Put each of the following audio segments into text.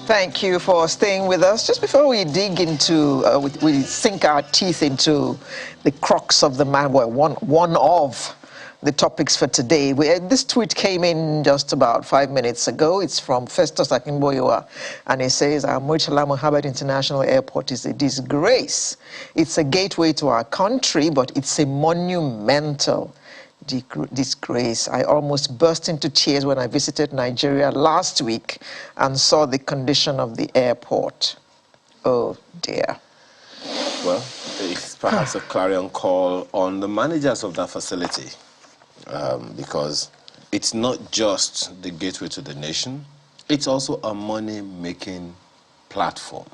Thank you for staying with us. Just before we dig into, we sink our teeth into the crux of the man, well, one of the topics for today. This tweet came in just about 5 minutes ago. It's from Festus Akinboyowa, and it says, our Murtala Mohammed International Airport is a disgrace. It's a gateway to our country, but it's a monumental disgrace. I almost burst into tears when I visited Nigeria last week and saw the condition of the airport. Oh dear. Well, it's perhaps a clarion call on the managers of that facility, because it's not just the gateway to the nation, it's also a money-making platform.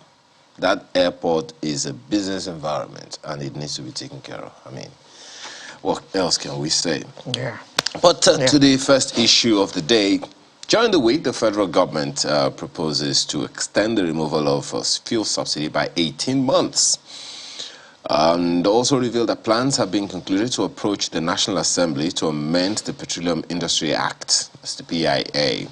That airport is a business environment and it needs to be taken care of. I mean, what else can we say? Yeah. But to the first issue of the day, during the week, the federal government proposes to extend the removal of fuel subsidy by 18 months. And also revealed that plans have been concluded to approach the National Assembly to amend the Petroleum Industry Act, that's the PIA.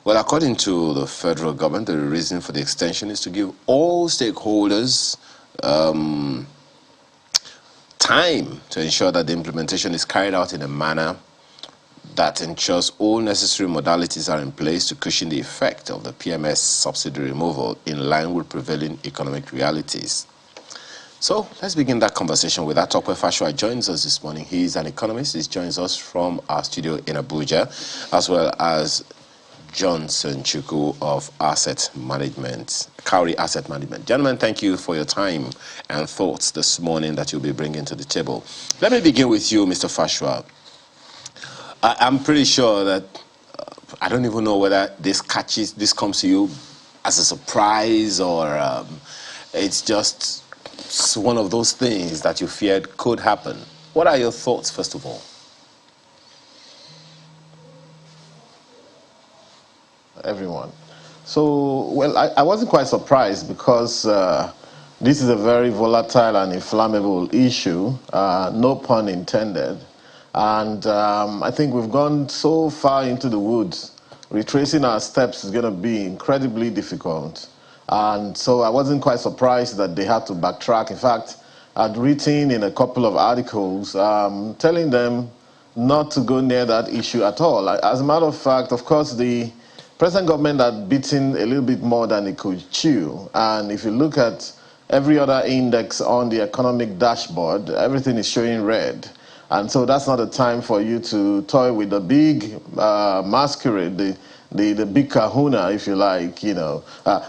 Well, according to the federal government, the reason for the extension is to give all stakeholders time to ensure that the implementation is carried out in a manner that ensures all necessary modalities are in place to cushion the effect of the PMS subsidy removal in line with prevailing economic realities. So let's begin that conversation with Atope Fashua. Joins us this morning. He is an economist. He joins us from our studio in Abuja, as well as Johnson Chuku of Asset Management, Cowrie Asset Management. Gentlemen, thank you for your time and thoughts this morning that you'll be bringing to the table. Let me begin with you, Mr. Fashua. I'm pretty sure that, I don't even know whether this comes to you as a surprise or it's just one of those things that you feared could happen. What are your thoughts, first of all? Everyone. So, well, I wasn't quite surprised because this is a very volatile and inflammable issue, no pun intended. And I think we've gone so far into the woods, retracing our steps is going to be incredibly difficult. And so I wasn't quite surprised that they had to backtrack. In fact, I'd written in a couple of articles telling them not to go near that issue at all. As a matter of fact, of course, the present government had beaten a little bit more than it could chew. And if you look at every other index on the economic dashboard, everything is showing red. And so that's not a time for you to toy with the big masquerade, the big kahuna, if you like, you know.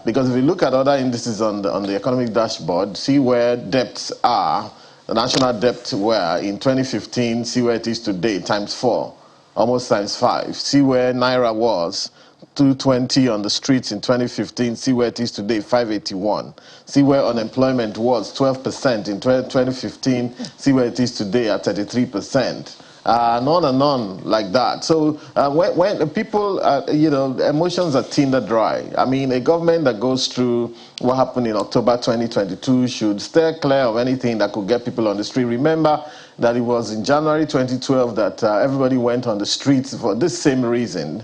Because if you look at other indices on the economic dashboard, see where debts are, the national debt were in 2015, see where it is today, ×4, almost ×5. See where Naira was, 220 on the streets in 2015, see where it is today, 581. See where unemployment was, 12% in 2015, see where it is today at 33%. And on like that. So when the people, you know, emotions are tinder dry. I mean, a government that goes through what happened in October 2022 should steer clear of anything that could get people on the street. Remember that it was in January 2012 that everybody went on the streets for this same reason.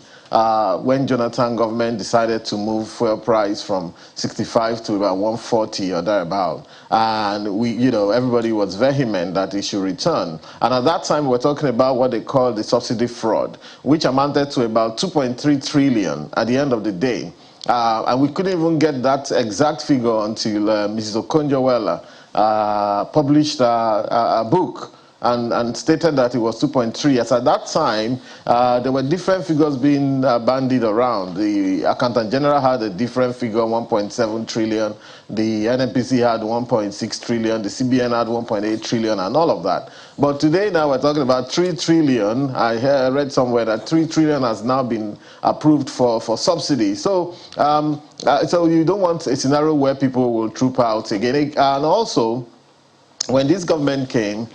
When Jonathan government decided to move fuel price from 65 to about 140 or thereabout, and we, you know, everybody was vehement that it should return. And at that time, we were talking about what they call the subsidy fraud, which amounted to about 2.3 trillion at the end of the day. And we couldn't even get that exact figure until Mrs. Okonjo-Iweala published a book and stated that it was 2.3. As at that time, there were different figures being bandied around. The Accountant General had a different figure, 1.7 trillion. The NNPC had 1.6 trillion. The CBN had 1.8 trillion and all of that. But today now we're talking about 3 trillion. I read somewhere that 3 trillion has now been approved for subsidy. So, so you don't want a scenario where people will troop out again. And also, when this government came,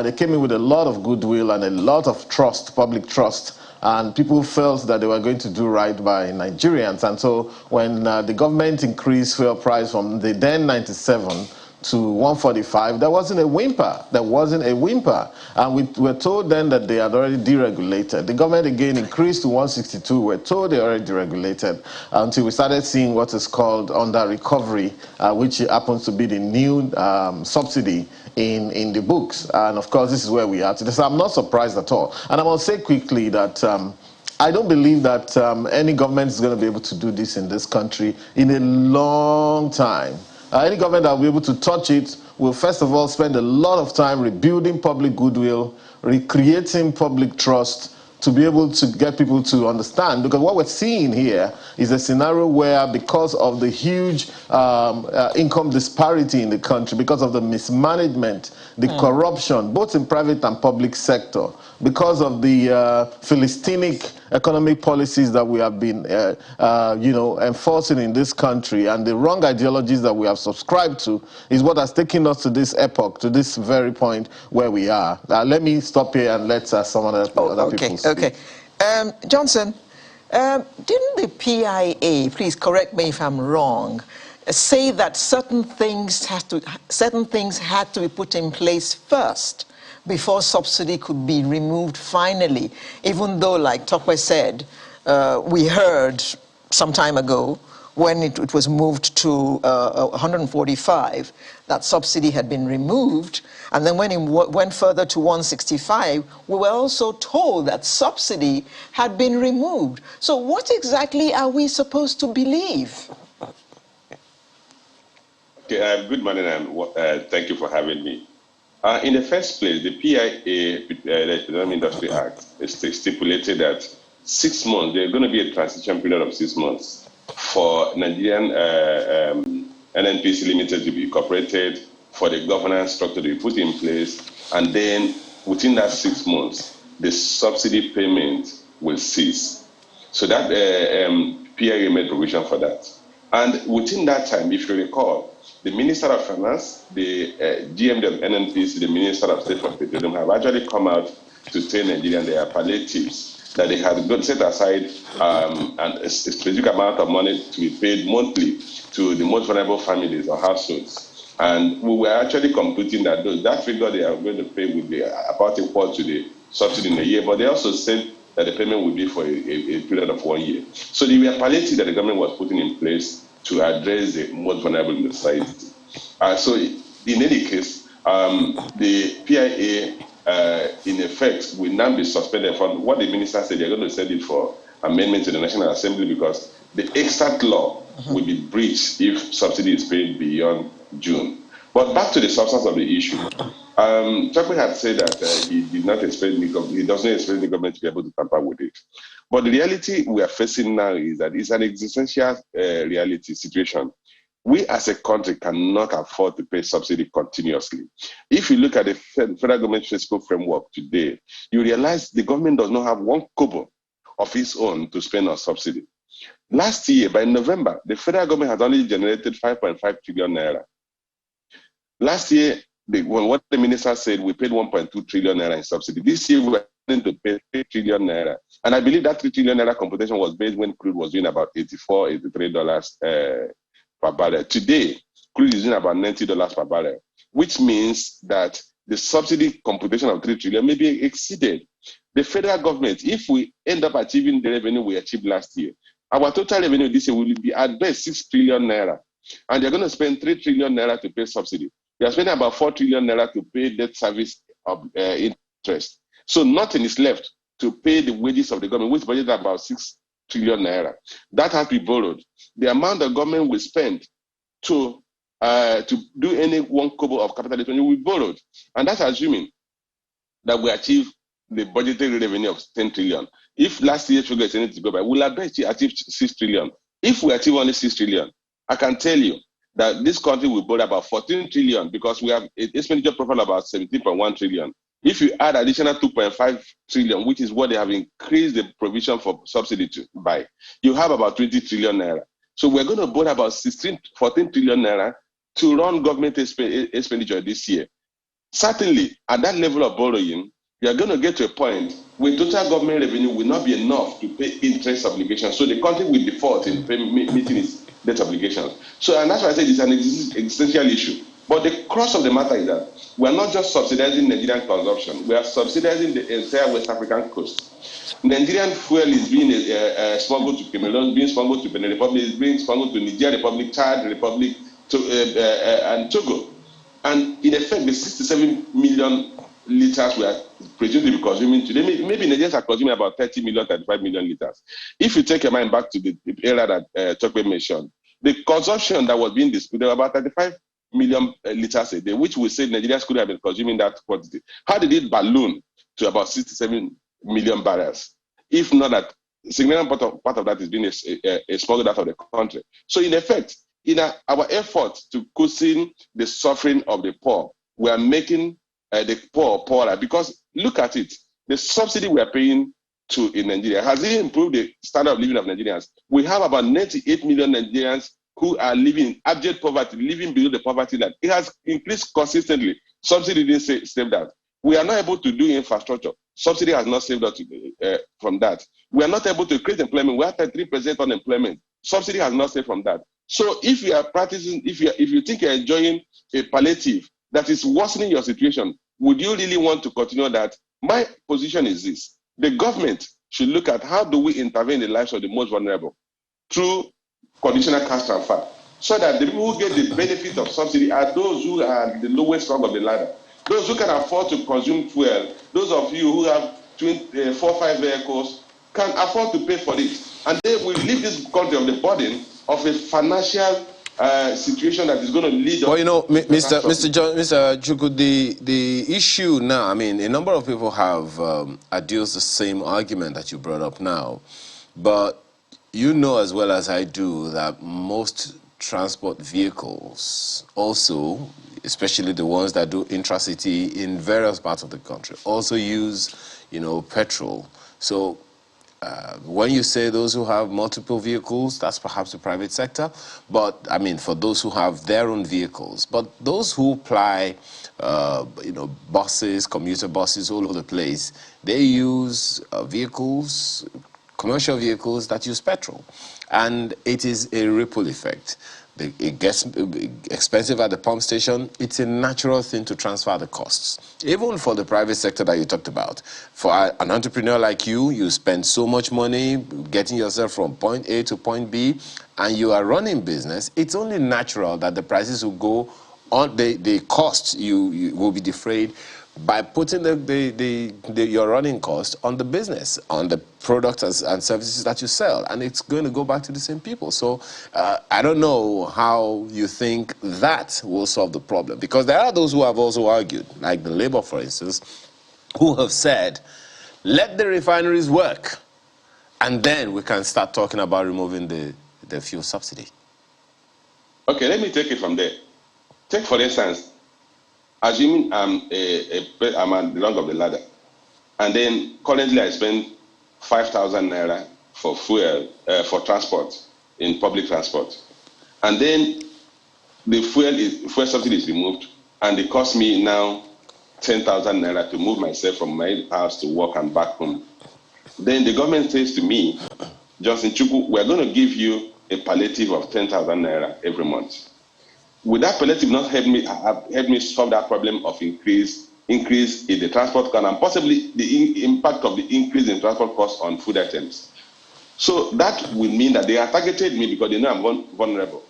they came in with a lot of goodwill and a lot of trust, public trust, and people felt that they were going to do right by Nigerians. And so when the government increased fuel price from the then 97 to 145, there wasn't a whimper. There wasn't a whimper. And we were told then that they had already deregulated. The government again increased to 162. We were told they already deregulated until we started seeing what is called under recovery, which happens to be the new subsidy in the books. And of course, this is where we are today. So I'm not surprised at all. And I will say quickly that I don't believe that any government is going to be able to do this in this country in a long time. Any government that will be able to touch it will first of all spend a lot of time rebuilding public goodwill, recreating public trust, to be able to get people to understand. Because what we're seeing here is a scenario where, because of the huge income disparity in the country, because of the mismanagement, the corruption, both in private and public sector, because of the Philistinic economic policies that we have been, enforcing in this country, and the wrong ideologies that we have subscribed to, is what has taken us to this epoch, to this very point where we are. Let me stop here and let some other people speak. Okay. Johnson, didn't the PIA, please correct me if I'm wrong, say that certain things had to be put in place first before subsidy could be removed finally, even though, like Tokwe said, we heard some time ago when it was moved to 145, that subsidy had been removed. And then when it went further to 165, we were also told that subsidy had been removed. So what exactly are we supposed to believe? Okay, good morning, and thank you for having me. In the first place, the PIA, the Petroleum Industry Act, stipulated that 6 months, there's going to be a transition period of 6 months for Nigerian NNPC Limited to be incorporated, for the governance structure to be put in place, and then within that 6 months, the subsidy payment will cease. So that PIA made provision for that. And within that time, if you recall, the Minister of Finance, the GM of NNPC, the Minister of State for Petroleum have actually come out to tell Nigerians their palliatives, that they had set aside a specific amount of money to be paid monthly to the most vulnerable families or households. And we were actually computing that that figure they are going to pay would be about equal to the subsidy in a year, but they also said that the payment would be for a period of 1 year. So the palliative that the government was putting in place to address the most vulnerable in the society. So in any case, the PIA, in effect, will now be suspended from what the minister said. They're going to send it for amendment to the National Assembly because the exact law will be breached if subsidy is paid beyond June. But back to the substance of the issue. Chakwe had said that he did not expect he doesn't expect the government to be able to tamper with it. But the reality we are facing now is that it's an existential reality situation. We as a country cannot afford to pay subsidy continuously. If you look at the federal government fiscal framework today, you realize the government does not have 1 kobo of its own to spend on subsidy. Last year, by November, the federal government has only generated 5.5 trillion naira. Last year, what the minister said, we paid 1.2 trillion naira in subsidy. This year, we are going to pay 3 trillion naira. And I believe that 3 trillion naira computation was based when crude was doing about $84, $83 per barrel. Today, crude is doing about $90 per barrel, which means that the subsidy computation of 3 trillion may be exceeded. The federal government, if we end up achieving the revenue we achieved last year, our total revenue this year will be at best 6 trillion naira. And they're going to spend 3 trillion naira to pay subsidy. We are spending about 4 trillion naira to pay debt service of interest. So nothing is left to pay the wages of the government, which budgeted about 6 trillion naira. That has to be borrowed. The amount the government will spend to do any 1 kobo of capital expenditure will be borrowed. And that's assuming that we achieve the budgeted revenue of 10 trillion. If last year's figure is anything to go by, we'll achieve 6 trillion. If we achieve only 6 trillion, I can tell you that this country will borrow about 14 trillion because we have an expenditure profile about 17.1 trillion. If you add additional 2.5 trillion, which is what they have increased the provision for subsidy to by, you have about 20 trillion naira. So we're going to borrow about 14 trillion naira to run government expenditure this year. Certainly, at that level of borrowing, we are going to get to a point where total government revenue will not be enough to pay interest obligations. So the country will default in meeting its debt obligations. So, and that's why I said it's an existential issue. But the crux of the matter is that we are not just subsidizing Nigerian consumption, we are subsidizing the entire West African coast. Nigerian fuel is being smuggled to Cameroon, being smuggled to Benin Republic, is being smuggled to Niger Republic, Chad Republic, and Togo. And in effect, the 67 million liters we are presumed to be consuming today, maybe Nigerians are consuming about 30 million, 35 million liters. If you take your mind back to the era that Tokwe mentioned, the consumption that was being disputed about 35 million liters a day, which we say Nigerians could have been consuming that quantity. How did it balloon to about 67 million barrels? If not that, a significant part of that is being smuggled out of the country. So in effect, in our effort to cushion the suffering of the poor, we are making the poor poorer, because look at it, the subsidy we are paying to in Nigeria, has it improved the standard of living of Nigerians? We have about 98 million Nigerians who are living in abject poverty, living below the poverty line. It has increased consistently. Subsidy didn't save that. We are not able to do infrastructure. Subsidy has not saved us from that. We are not able to create employment. We have 3% unemployment. Subsidy has not saved from that. So if you are practicing, if you think you're enjoying a palliative that is worsening your situation, would you really want to continue that? My position is this: the government should look at how do we intervene in the lives of the most vulnerable through conditional cash transfer, so that the people who get the benefit of subsidy are those who are the lowest rung of the ladder, those who can afford to consume fuel. Those of you who have 4 or 5 vehicles can afford to pay for it, and they will leave this country of the burden of a financial situation that is going to lead us. Well, you know, Mr. Chukwu, the issue now, I mean, a number of people have adduced the same argument that you brought up now, but you know as well as I do that most transport vehicles also, especially the ones that do intracity in various parts of the country, also use, you know, petrol. So when you say those who have multiple vehicles, that's perhaps the private sector. But, I mean, for those who have their own vehicles. But those who ply, you know, buses, commuter buses all over the place, they use vehicles, commercial vehicles that use petrol. And it is a ripple effect. It gets expensive at the pump station. It's a natural thing to transfer the costs. Even for the private sector that you talked about. For an entrepreneur like you spend so much money getting yourself from point A to point B, and you are running business, it's only natural that the prices will go on, the cost you will be defrayed by putting your running cost on the business, on the products and services that you sell, and it's going to go back to the same people. So I don't know how you think that will solve the problem, because there are those who have also argued, like the Labour, for instance, who have said, let the refineries work, and then we can start talking about removing the fuel subsidy. Okay, let me take it from there. Take, for instance, assuming I'm at the rung of the ladder, and then currently I spend 5,000 naira for fuel, for transport, in public transport, and then the fuel subsidy is removed, and it costs me now 10,000 naira to move myself from my house to work and back home. Then the government says to me, Johnson Chukwu, we're going to give you a palliative of 10,000 naira every month. Would that palliative not help me solve that problem of increase in the transport cost, and possibly the impact of the increase in transport costs on food items? So that will mean that they have targeted me because they know I'm vulnerable.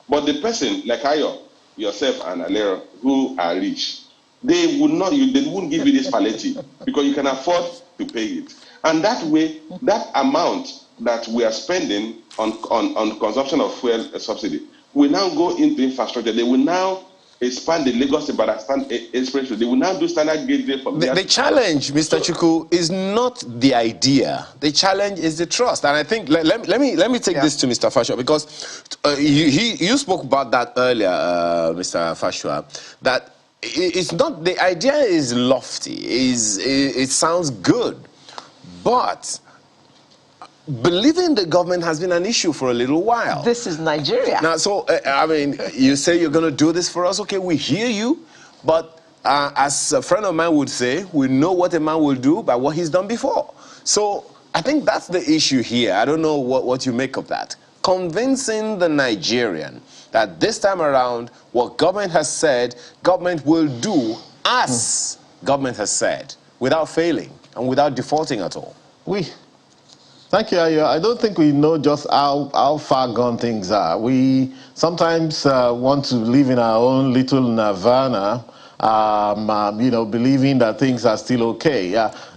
But the person like Ayo, yourself, and Alero, who are rich, they wouldn't give you this palliative because you can afford to pay it. And that way, that amount that we are spending on consumption of fuel subsidy will now go into infrastructure. They will now expand the Lagos-Ibadan expressway. They will now do standard gauge for the challenge, Mr. Chukwu, is not the idea. The challenge is the trust. And I think, let me take this to Mr. Fashua, because you spoke about that earlier, Mr. Fashua, that it's not, the idea is lofty, it sounds good, but believing the government has been an issue for a little while. This is Nigeria. Now, so, I mean, you say you're going to do this for us. Okay, we hear you. But as a friend of mine would say, we know what a man will do by what he's done before. So I think that's the issue here. I don't know what you make of that. convincing the Nigerian that this time around, what government has said, government will do as government has said, without failing and without defaulting at all? Thank you, Ayo. I don't think we know just how far gone things are. We sometimes want to live in our own little nirvana, you know, believing that things are still okay.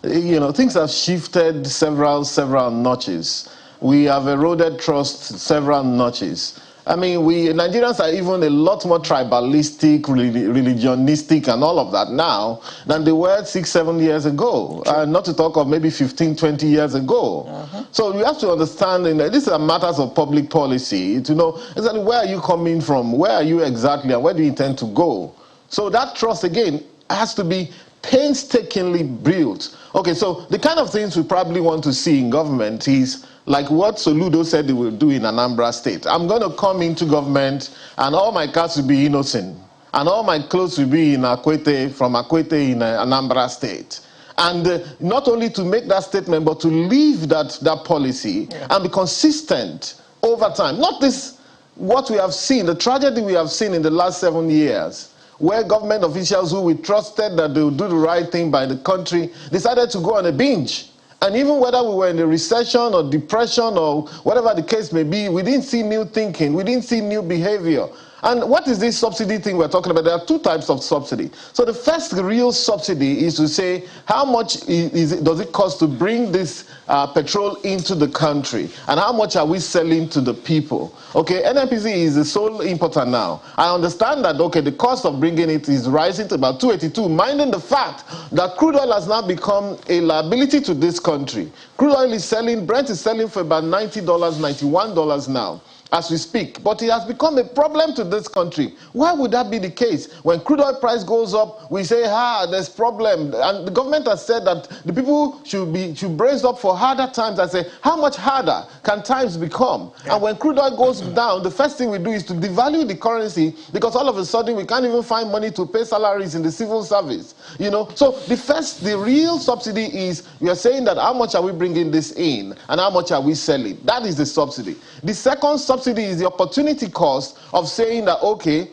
You know, things have shifted several notches. We have eroded trust several notches. I mean, Nigerians are even a lot more tribalistic, religionistic, and all of that now than they were 6-7 years ago. Not to talk of maybe 15, 20 years ago. So you have to understand, these are matters of public policy, to know exactly where are you coming from, where are you exactly, and where do you intend to go. So that trust, again, has to be painstakingly built. Okay, so the kind of things we probably want to see in government is like what Soludo said they will do in Anambra State. I'm going to come into government and all my cars will be innocent. And all my clothes will be in Akwete, from Akwete in Anambra State. And not only to make that statement, but to leave that policy and be consistent over time. Not this, what we have seen, the tragedy we have seen in the last 7 years, where government officials who we trusted that they would do the right thing by the country decided to go on a binge. And even whether we were in a recession or depression or whatever the case may be, we didn't see new thinking, we didn't see new behavior. And what is this subsidy thing we're talking about? There are two types of subsidy. So the first real subsidy is to say, how much does it cost to bring this petrol into the country? And how much are we selling to the people? Okay, NNPC is the sole importer now. I understand that, okay, the cost of bringing it is rising to about 282, minding the fact that crude oil has now become a liability to this country. Crude oil is selling, Brent is selling for about $90, $91 now, as we speak, but it has become a problem to this country. Why would that be the case? When crude oil price goes up, we say, there's problem. And the government has said that the people should brace up for harder times. I say, how much harder can times become? And when crude oil goes down, the first thing we do is to devalue the currency, because all of a sudden we can't even find money to pay salaries in the civil service. You know, so the real subsidy is, we are saying that how much are we bringing this in and how much are we selling? That is the subsidy. The second subsidy is the opportunity cost of saying that, okay,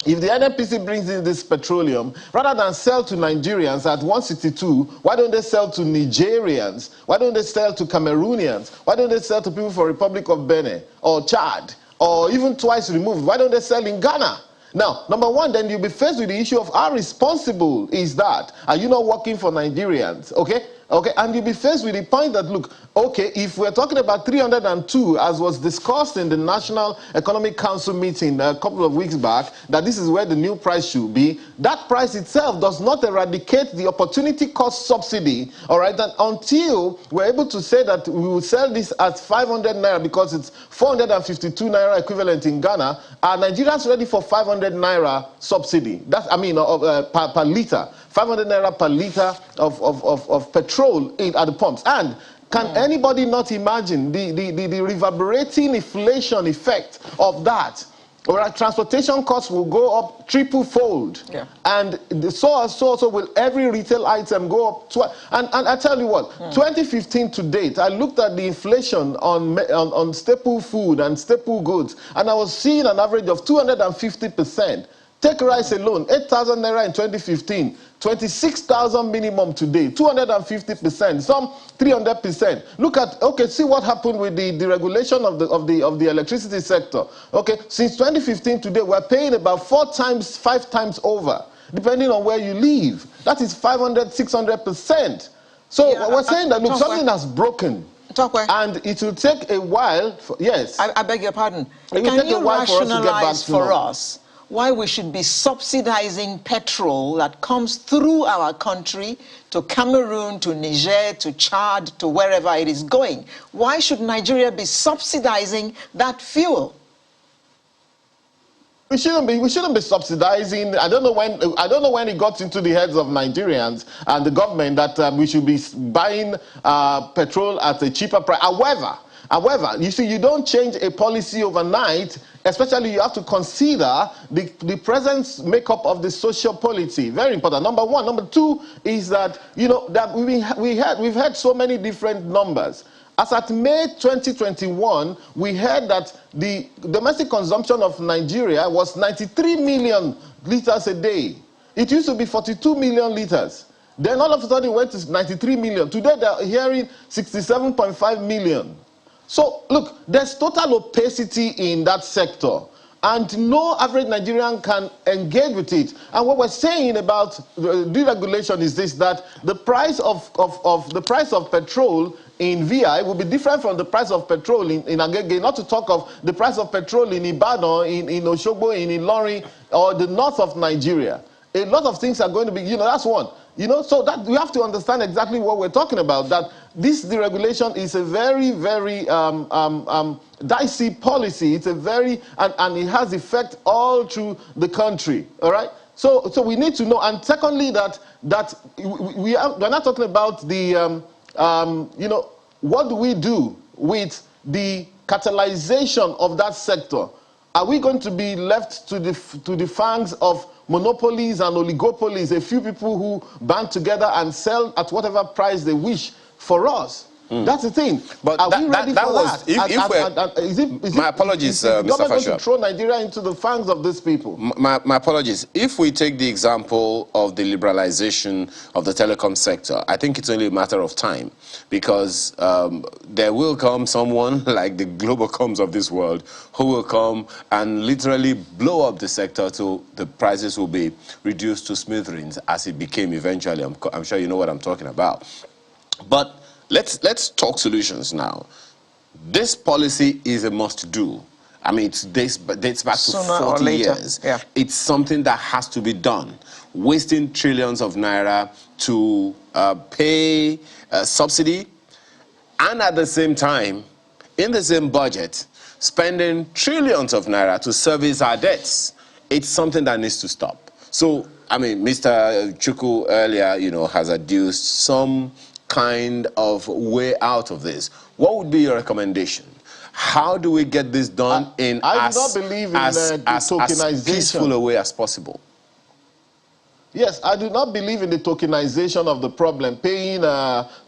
if the NNPC brings in this petroleum, rather than sell to Nigerians at 162, why don't they sell to Nigerians? Why don't they sell to Cameroonians? Why don't they sell to people from Republic of Benin or Chad or even twice removed? Why don't they sell in Ghana? Now, number one, then you'll be faced with the issue of how responsible is that? Are you not working for Nigerians? Okay? Okay, and you'll be faced with the point that, look, okay, if we're talking about 302, as was discussed in the National Economic Council meeting a couple of weeks back, that this is where the new price should be, that price itself does not eradicate the opportunity cost subsidy, all right, and until we're able to say that we will sell this at 500 naira because it's 452 naira equivalent in Ghana, are Nigerians ready for 500 naira subsidy? That's, I mean, per liter. 500 naira per liter of petrol at the pumps. And can anybody not imagine the reverberating inflation effect of that? All right, transportation costs will go up triple-fold. And so also will every retail item go up. And I tell you what, 2015 to date, I looked at the inflation on staple food and staple goods, and I was seeing an average of 250%. Take rice alone, 8,000 naira in 2015, 26,000 minimum today, 250%, some 300%. Look at, okay, see what happened with the deregulation of the electricity sector. Okay, since 2015 today, we're paying about 4 times, 5 times over, depending on where you live. That is 500, 600%. So we're saying that, look, something has broken. And it will take a while. Yes. I beg your pardon. Can you rationalize for us why we should be subsidizing petrol that comes through our country to Cameroon, to Niger, to Chad, to wherever it is going? Why should Nigeria be subsidizing that fuel? We shouldn't be subsidizing. I don't know when it got into the heads of Nigerians and the government that we should be buying petrol at a cheaper price. However, you see, you don't change a policy overnight. Especially, you have to consider the present makeup of the social polity. Very important. Number one. Number two is that, you know, that we've had so many different numbers. As at May 2021, we heard that the domestic consumption of Nigeria was 93 million liters a day. It used to be 42 million liters. Then all of a sudden it went to 93 million. Today they're hearing 67.5 million. So look, there's total opacity in that sector, and no average Nigerian can engage with it. And what we're saying about deregulation is this: that the price of petrol in VI will be different from the price of petrol in Agege, not to talk of the price of petrol in Ibadan, in Oshogbo, in Ilorin, or the north of Nigeria. A lot of things are going to be, that's one. So that we have to understand exactly what we're talking about, that this deregulation is a very, very dicey policy. It's a very, and it has effect all through the country, all right? So we need to know. And secondly, that we're not talking about the, what do we do with the catalyzation of that sector? Are we going to be left to the fangs of monopolies and oligopolies, a few people who band together and sell at whatever price they wish for us? That's the thing. But are we ready for that? My apologies, Mr. Government going Fasho. to throw Nigeria into the fangs of these people? My apologies. If we take the example of the liberalization of the telecom sector, I think it's only a matter of time, because there will come someone like the Globalcoms of this world who will come and literally blow up the sector till the prices will be reduced to smithereens, as it became eventually. I'm sure you know what I'm talking about. But let's talk solutions now. This policy is a must-do. I mean, it dates back to 40 years. Yeah. It's something that has to be done. Wasting trillions of naira to pay subsidy, and at the same time, in the same budget, spending trillions of naira to service our debts. It's something that needs to stop. So, I mean, Mr. Chukwu earlier, has adduced some kind of way out of this. What would be your recommendation? How do we get this done in as peaceful a way as possible? Yes, I do not believe in the tokenization of the problem, paying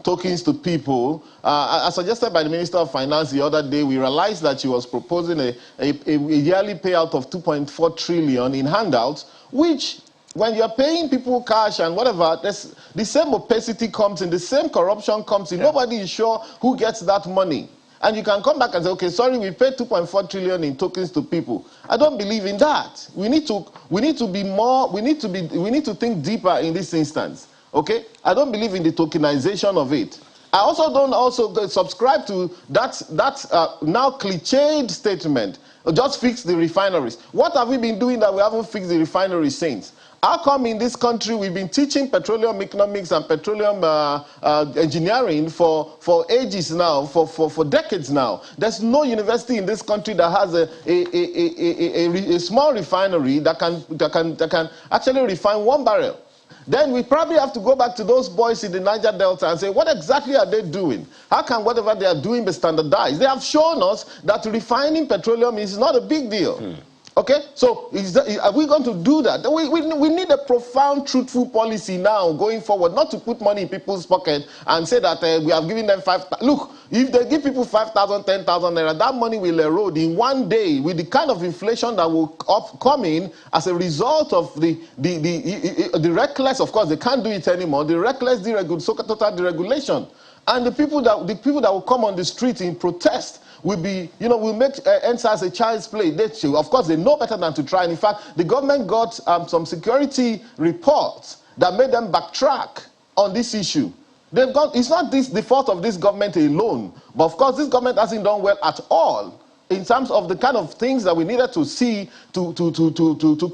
tokens to people. As suggested by the Minister of Finance the other day, we realized that she was proposing a yearly payout of 2.4 trillion in handouts, which, when you're paying people cash and whatever, the same opacity comes in, the same corruption comes in. Yeah. Nobody is sure who gets that money. And you can come back and say, okay, sorry, we paid 2.4 trillion in tokens to people. I don't believe in that. We need to think deeper in this instance. Okay? I don't believe in the tokenization of it. I also don't subscribe to that now cliched statement, just fix the refineries. What have we been doing that we haven't fixed the refineries since? How come in this country we've been teaching petroleum economics and petroleum engineering for ages now, for decades now? There's no university in this country that has a small refinery that can actually refine 1 barrel. Then we probably have to go back to those boys in the Niger Delta and say, what exactly are they doing? How can whatever they are doing be standardized? They have shown us that refining petroleum is not a big deal. Okay, so are we going to do that? We need a profound, truthful policy now going forward, not to put money in people's pocket and say that we have given them 5,000. Look, if they give people 5,000, 10,000 naira, that money will erode in one day with the kind of inflation that will come in as a result of the reckless, of course, they can't do it anymore, the reckless total deregulation. And the people that will come on the street in protest will be, will make EndSARS a child's play. Of course, they know better than to try. And in fact, the government got some security reports that made them backtrack on this issue. It's not the fault of this government alone, but of course, this government hasn't done well at all in terms of the kind of things that we needed to see to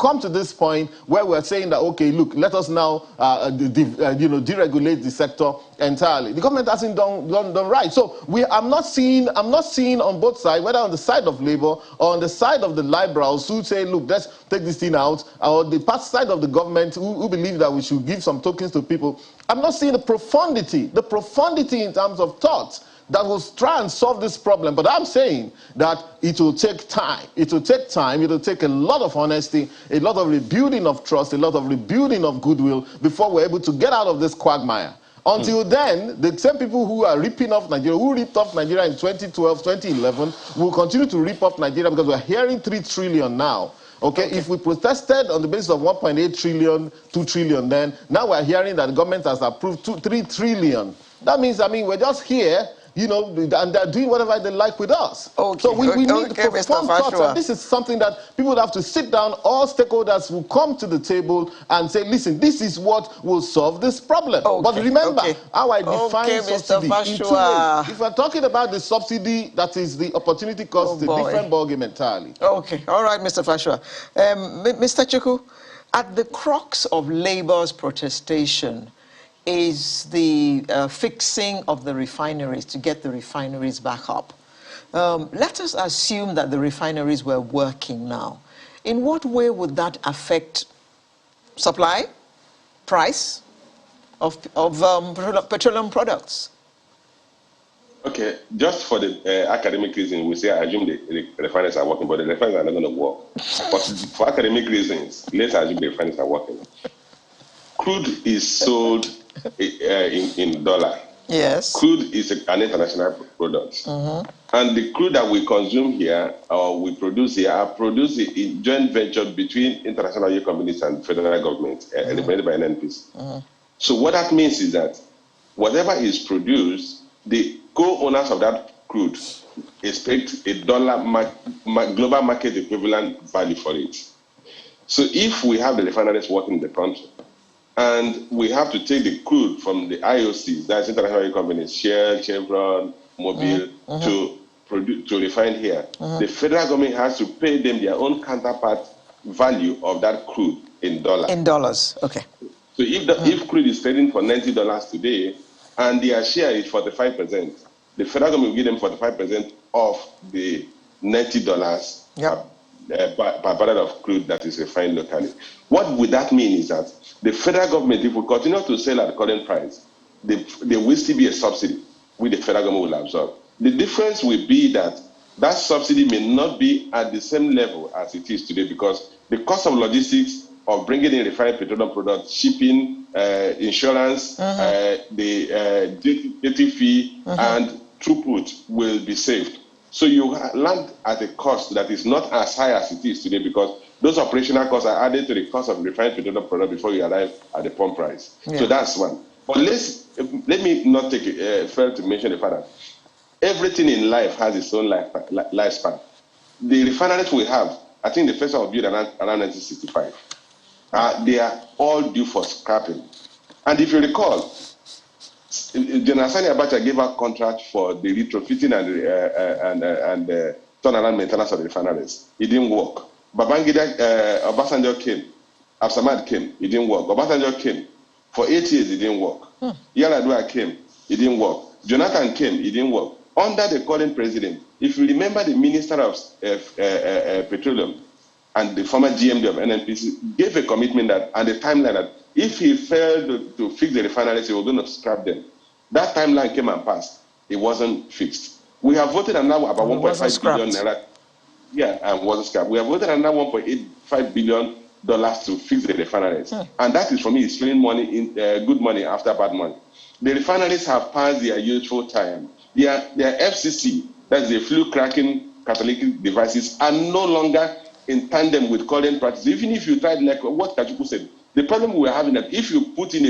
come to this point where we're saying that, okay, look, let us now deregulate the sector entirely. The government hasn't done right. So I'm not seeing on both sides, whether on the side of Labour or on the side of the liberals who say, look, let's take this thing out, or the side of the government who believe that we should give some tokens to people. I'm not seeing the profundity in terms of thought that will try and solve this problem. But I'm saying that it will take time. It will take time. It will take a lot of honesty, a lot of rebuilding of trust, a lot of rebuilding of goodwill before we're able to get out of this quagmire. Until then, the same people who are ripping off Nigeria, who ripped off Nigeria in 2012, 2011, will continue to rip off Nigeria because we're hearing 3 trillion now. Okay, if we protested on the basis of 1.8 trillion, 2 trillion, then now we're hearing that the government has approved 3 trillion. That means, I mean, we're just here, you know, and they're doing whatever they like with us. Okay. So we need to perform thoughts, and this is something that people have to sit down, all stakeholders will come to the table and say, listen, this is what will solve this problem. But remember how I define subsidy in 2 ways. If we're talking about the subsidy, that is the opportunity cost, it's a different ballgame entirely. Okay, all right, Mr. Fashua. Mr. Chukwu, at the crux of Labour's protestation is the fixing of the refineries to get the refineries back up. Let us assume that the refineries were working now. In what way would that affect supply, price of petroleum products? Okay, just for the academic reason, we say I assume the refineries are working, but the refineries are not going to work. But for academic reasons, let's assume the refineries are working. Crude is sold in dollar. Yes. Crude is an international product. And the crude that we consume here, or we produce here, are produced in joint venture between international oil companies and federal government, eliminated by NNPs. So what that means is that whatever is produced, the co-owners of that crude expect a dollar global market equivalent value for it. So if we have the refineries working in the country, and we have to take the crude from the IOCs, that's international oil companies, Shell, Chevron, Mobil, to refine here. The federal government has to pay them their own counterpart value of that crude in dollars. In dollars, okay. So if crude is trading for $90 today, and their share is 45%, the federal government will give them 45% of the $90 per barrel of crude that is refined locally. What would that mean is that the federal government, if we continue to sell at the current price, there will still be a subsidy which the federal government will absorb. The difference will be that that subsidy may not be at the same level as it is today, because the cost of logistics of bringing in refined petroleum products, shipping, insurance, the duty fee, and throughput will be saved. So you land at a cost that is not as high as it is today, because those operational costs are added to the cost of refined petroleum product before you arrive at the pump price. So that's one. But let me not take it fair to mention the fact that everything in life has its own lifespan. The refineries we have, I think the first one was built around 1965. They are all due for scrapping. And if you recall, General Sani Abacha gave out contract for the retrofitting and turnaround maintenance of the refineries. It didn't work. Babangida, Obasanjo came. Absamad came. It didn't work. Obasanjo came. For 8 years, it didn't work. Yar'Adua came. It didn't work. Jonathan came. It didn't work. Under the current president, if you remember, the Minister of Petroleum and the former GMD of NNPC gave a commitment that, and the timeline that, if he failed to fix the refineries, he was going to scrap them. That timeline came and passed. It wasn't fixed. We have voted on now about 1.5 billion naira. And wasn't scrapped. We have voted on now $1.85 billion to fix the refineries. And that is, for me, stealing money, in good money after bad money. The refineries have passed their useful time. Their FCC, that's the flue cracking catalytic devices, are no longer in tandem with current practice. Even if you tried, like what Kachuku said, the problem we're having is that if you put in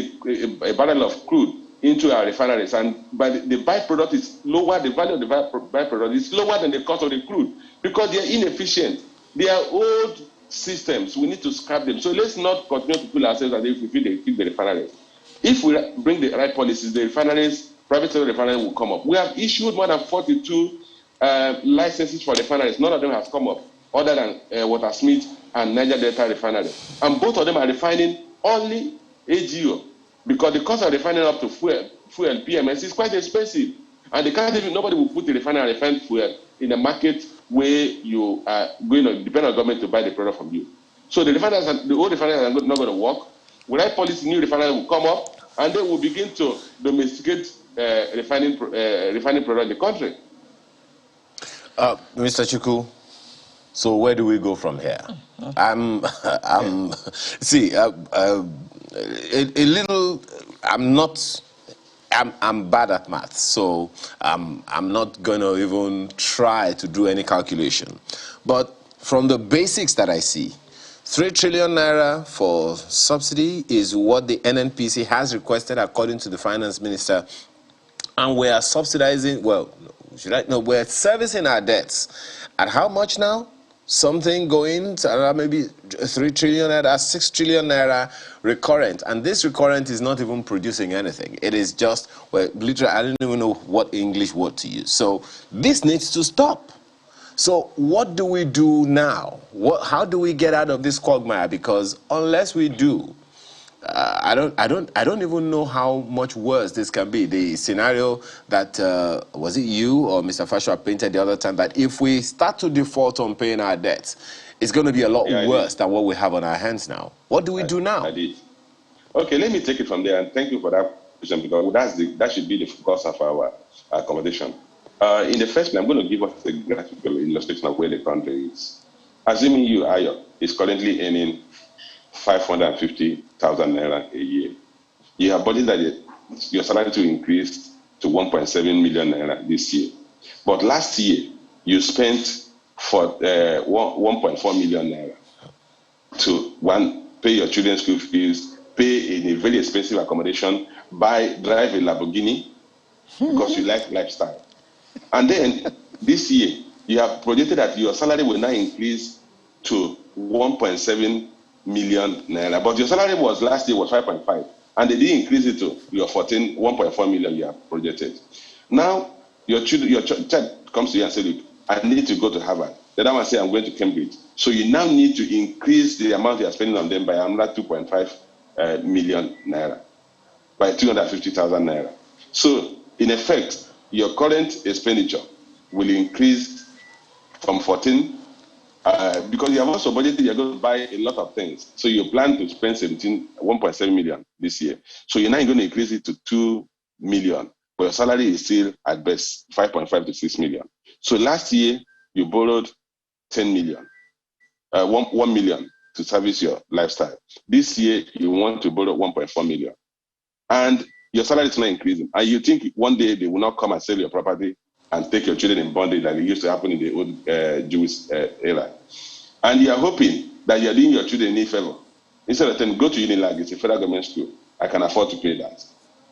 a barrel of crude into our refineries, and the byproduct is lower, the value of the byproduct is lower than the cost of the crude, because they are inefficient. They are old systems. We need to scrap them. So let's not continue to fool ourselves as if we fix the refineries. If we bring the right policies, the refineries, private sector refineries will come up. We have issued more than 42 licenses for refineries. None of them has come up, other than Watersmith and Niger Delta refinery. And both of them are refining only AGRO, because the cost of refining up to fuel PMS is quite expensive. And they can't even, nobody will put the refinery and refined fuel in a market where you are going to depend on government to buy the product from you. So the refineries, the old refineries are not going to work. With that policy, new refineries will come up, and they will begin to domesticate refining product in the country. Mr. Chukwu, so where do we go from here? I'm not I'm bad at math, so I'm not going to even try to do any calculation. But from the basics that I see, 3 trillion naira for subsidy is what the NNPC has requested according to the finance minister. And we are subsidizing, well, we're servicing our debts. At how much now? Something going to maybe 3 trillion naira, 6 trillion naira recurrent. And this recurrent is not even producing anything. It is just, well, literally, I don't even know what English word to use. So this needs to stop. So what do we do now? How do we get out of this quagmire? Because unless we do, I don't even know how much worse this can be. The scenario that was it you or Mr. Fashoa painted the other time, that if we start to default on paying our debts, it's going to be a lot worse than what we have on our hands now. What do we do now? I did. Okay, let me take it from there, and thank you for that question, because that should be the focus of our conversation. In the first place, I'm going to give us a graphical illustration of where the country is. Assuming you, Ayo, is currently earning 550,000 naira a year. You have budgeted that your salary to increase to 1.7 million naira this year. But last year, you spent for 1.4 million naira to pay your children's school fees, pay in a very expensive accommodation, drive a Lamborghini because you like lifestyle. And then this year, you have projected that your salary will now increase to 1.7 million naira. But your salary last year was 5.5, and they didn't increase it to your 1.4 million you have projected. Now, your child comes to you and says, look, I need to go to Harvard. The other one says, I'm going to Cambridge. So you now need to increase the amount you are spending on them by another 2.5 million naira, by 250,000 naira. So, in effect, your current expenditure will increase from 14, because you have also budgeted, you're going to buy a lot of things. So you plan to spend 1.7 million this year. So you're now going to increase it to 2 million, but your salary is still at best 5.5 to 6 million. So last year, you borrowed 10 million, 1 million to service your lifestyle. This year, you want to borrow 1.4 million. And your salary is not increasing. And you think one day they will not come and sell your property and take your children in bondage like it used to happen in the old Jewish era. And you are hoping that you are doing your children any favor. Instead of telling them, go to Unilag, it's a federal government school. I can afford to pay that.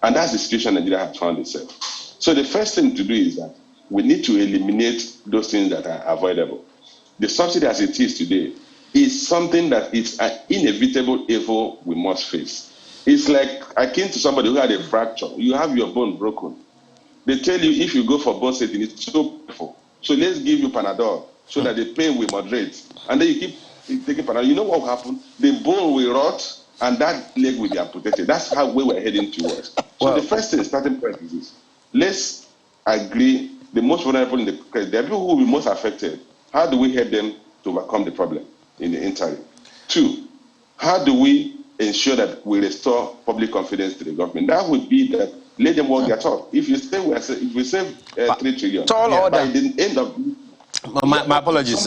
And that's the situation Nigeria has found itself. So the first thing to do is that we need to eliminate those things that are avoidable. The subsidy as it is today is something that is an inevitable evil we must face. It's like akin to somebody who had a fracture. You have your bone broken. They tell you if you go for bone setting, it's so painful. So let's give you Panadol so that the pain will moderate. And then you keep taking Panadol. You know what will happen? The bone will rot and that leg will be amputated. That's how we're heading towards. So the first thing, starting point is this. Let's agree the most vulnerable in the country, the people who will be most affected. How do we help them to overcome the problem in the interim? 2, how do we ensure that we restore public confidence to the government? That would be that let them work their talk. If you say if we save 3 trillion, by the end of my apologies,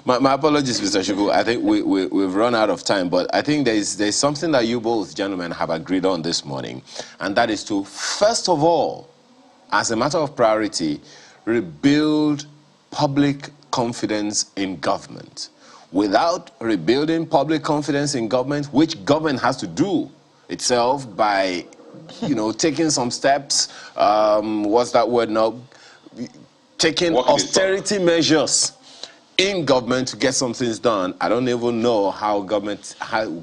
my apologies, Mr. Shugu. I think we've run out of time, but I think there's something that you both gentlemen have agreed on this morning, and that is to, first of all, as a matter of priority, rebuild public confidence in government. Without rebuilding public confidence in government, which government has to do itself by, taking some steps, what's that word now? Taking austerity measures in government to get some things done. I don't even know how government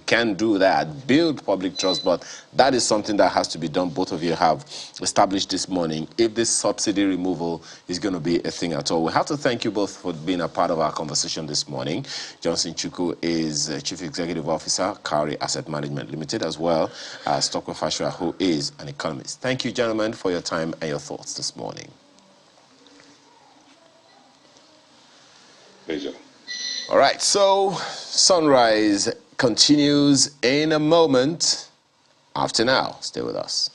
can do that, build public trust, but that is something that has to be done. Both of you have established this morning if this subsidy removal is going to be a thing at all. We have to thank you both for being a part of our conversation this morning. Johnson Chukwu is Chief Executive Officer, Cowrie Asset Management Limited, as well as Tokwe Fashoa, who is an economist. Thank you, gentlemen, for your time and your thoughts this morning. Pleasure. All right, so Sunrise continues in a moment after now. Stay with us.